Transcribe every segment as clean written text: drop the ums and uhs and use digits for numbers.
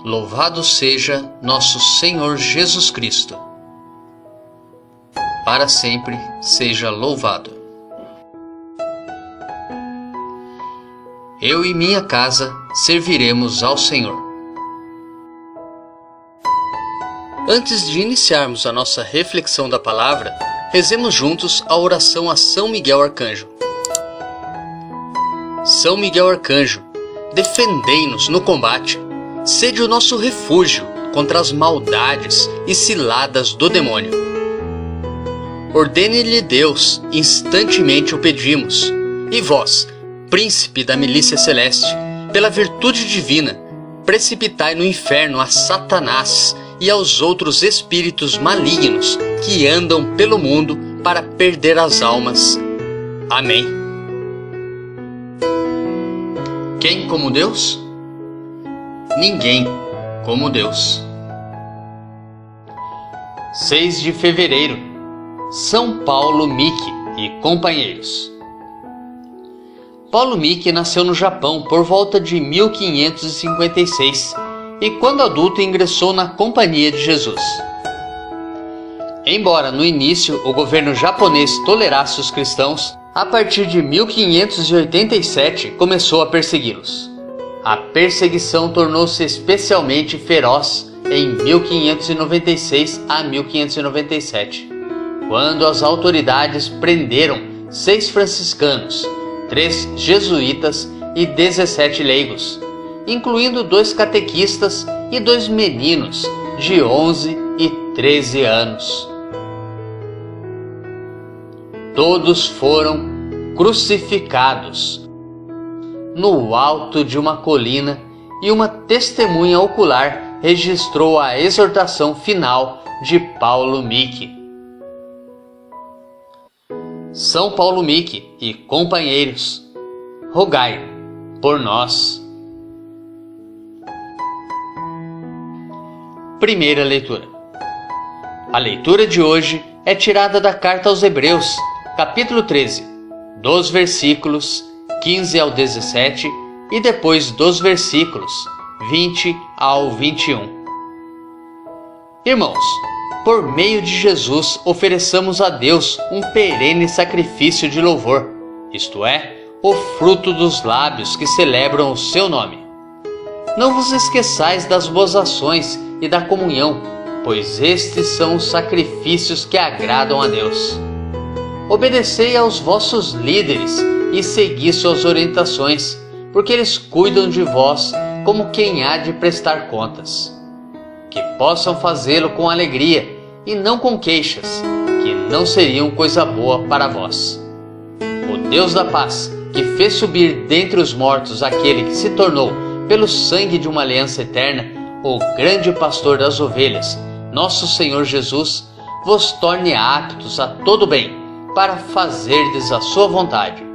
Louvado seja nosso Senhor Jesus Cristo. Para sempre seja louvado. Eu e minha casa serviremos ao Senhor. Antes de iniciarmos a nossa reflexão da palavra, rezemos juntos a oração a São Miguel Arcanjo. São Miguel Arcanjo, defendei-nos no combate. Sede o nosso refúgio contra as maldades e ciladas do demônio. Ordene-lhe Deus, instantemente o pedimos. E vós, príncipe da milícia celeste, pela virtude divina, precipitai no inferno a Satanás e aos outros espíritos malignos que andam pelo mundo para perder as almas. Amém. Quem como Deus? Ninguém como Deus. 6 de fevereiro, São Paulo Miki e companheiros. Paulo Miki nasceu no Japão por volta de 1556 e, quando adulto, ingressou na Companhia de Jesus. Embora no início o governo japonês tolerasse os cristãos, a partir de 1587 começou a persegui-los. A perseguição tornou-se especialmente feroz em 1596 a 1597, quando as autoridades prenderam 6 franciscanos, 3 jesuítas e 17 leigos, incluindo 2 catequistas e 2 meninos de 11 e 13 anos. Todos foram crucificados no alto de uma colina, e uma testemunha ocular registrou a exortação final de Paulo Miki. São Paulo Miki e companheiros, rogai por nós. Primeira leitura. A leitura de hoje é tirada da carta aos Hebreus, capítulo 13, dos versículos 15 ao 17 e depois dos versículos 20 ao 21. Irmãos, por meio de Jesus ofereçamos a Deus um perene sacrifício de louvor, isto é, o fruto dos lábios que celebram o seu nome. Não vos esqueçais das boas ações e da comunhão, pois estes são os sacrifícios que agradam a Deus. Obedecei aos vossos líderes e segui suas orientações, porque eles cuidam de vós como quem há de prestar contas. Que possam fazê-lo com alegria e não com queixas, que não seriam coisa boa para vós. O Deus da paz, que fez subir dentre os mortos aquele que se tornou, pelo sangue de uma aliança eterna, o grande pastor das ovelhas, nosso Senhor Jesus, vos torne aptos a todo bem, para fazerdes a sua vontade.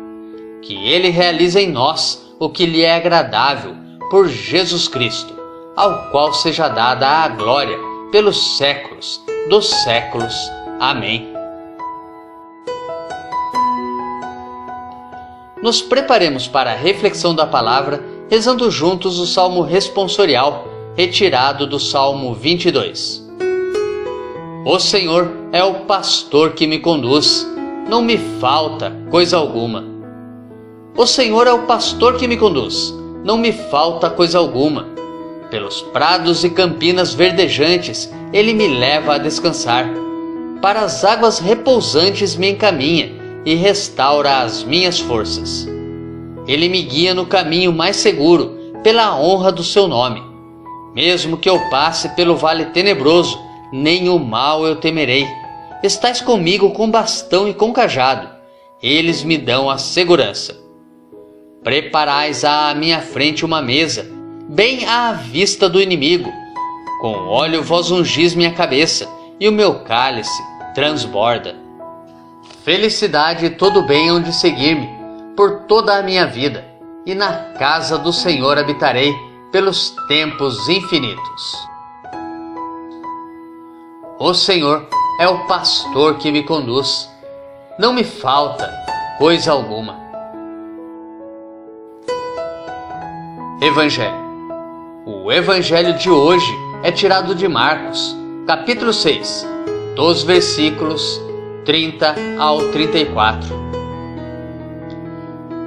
Que Ele realize em nós o que lhe é agradável, por Jesus Cristo, ao qual seja dada a glória pelos séculos dos séculos. Amém. Nos preparemos para a reflexão da palavra, rezando juntos o Salmo responsorial, retirado do Salmo 22. O Senhor é o pastor que me conduz, não me falta coisa alguma. O Senhor é o pastor que me conduz, não me falta coisa alguma. Pelos prados e campinas verdejantes, Ele me leva a descansar. Para as águas repousantes me encaminha e restaura as minhas forças. Ele me guia no caminho mais seguro, pela honra do seu nome. Mesmo que eu passe pelo vale tenebroso, nem o mal eu temerei. Estais comigo com bastão e com cajado. Eles me dão a segurança. Preparais à minha frente uma mesa, bem à vista do inimigo. Com óleo vós ungis minha cabeça, e o meu cálice transborda. Felicidade e todo bem hão de seguir-me, por toda a minha vida, e na casa do Senhor habitarei, pelos tempos infinitos. O Senhor é o pastor que me conduz, não me falta coisa alguma. Evangelho. O evangelho de hoje é tirado de Marcos, capítulo 6, dos versículos 30 ao 34.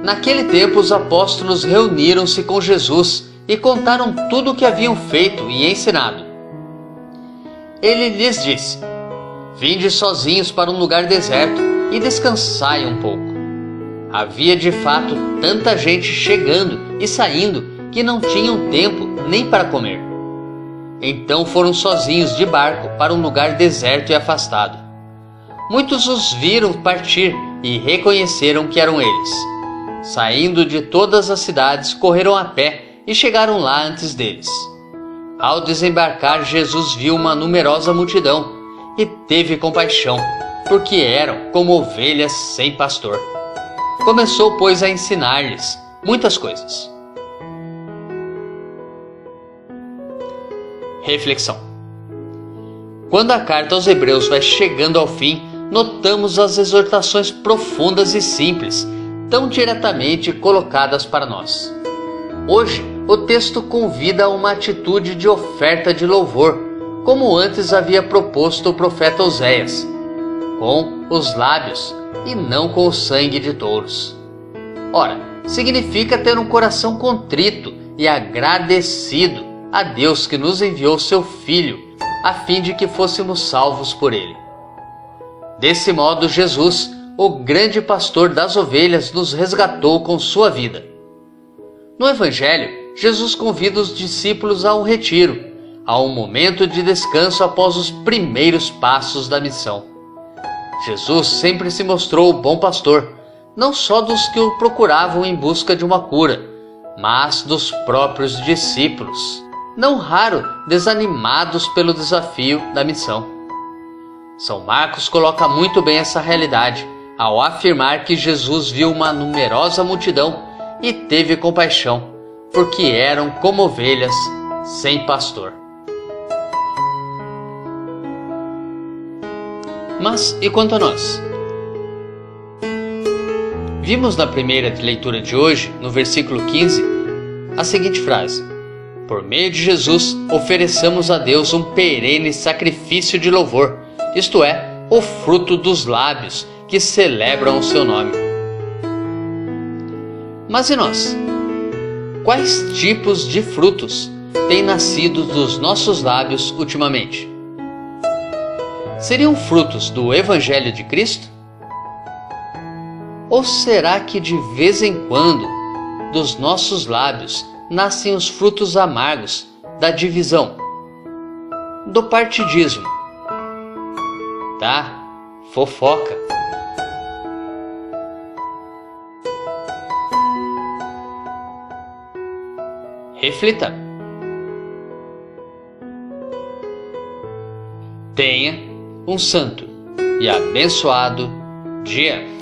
Naquele tempo, os apóstolos reuniram-se com Jesus e contaram tudo o que haviam feito e ensinado. Ele lhes disse: Vinde sozinhos para um lugar deserto e descansai um pouco. Havia de fato tanta gente chegando e saindo que não tinham tempo nem para comer. Então foram sozinhos de barco para um lugar deserto e afastado. Muitos os viram partir e reconheceram que eram eles. Saindo de todas as cidades, correram a pé e chegaram lá antes deles. Ao desembarcar, Jesus viu uma numerosa multidão e teve compaixão, porque eram como ovelhas sem pastor. Começou, pois, a ensinar-lhes muitas coisas. Reflexão. Quando a carta aos Hebreus vai chegando ao fim, notamos as exortações profundas e simples, tão diretamente colocadas para nós. Hoje, o texto convida a uma atitude de oferta de louvor, como antes havia proposto o profeta Oséias, com os lábios e não com o sangue de touros. Ora, significa ter um coração contrito e agradecido a Deus que nos enviou seu Filho, a fim de que fôssemos salvos por ele. Desse modo, Jesus, o grande pastor das ovelhas, nos resgatou com sua vida. No Evangelho, Jesus convida os discípulos a um retiro, a um momento de descanso após os primeiros passos da missão. Jesus sempre se mostrou o bom pastor, não só dos que o procuravam em busca de uma cura, mas dos próprios discípulos, não raro desanimados pelo desafio da missão. São Marcos coloca muito bem essa realidade, ao afirmar que Jesus viu uma numerosa multidão e teve compaixão, porque eram como ovelhas sem pastor. Mas e quanto a nós? Vimos na primeira leitura de hoje, no versículo 15, a seguinte frase: Por meio de Jesus, ofereçamos a Deus um perene sacrifício de louvor, isto é, o fruto dos lábios que celebram o seu nome. Mas e nós? Quais tipos de frutos têm nascido dos nossos lábios ultimamente? Seriam frutos do Evangelho de Cristo? Ou será que de vez em quando dos nossos lábios nascem os frutos amargos da divisão, do partidismo, da fofoca? Reflita. Tenha um santo e abençoado dia.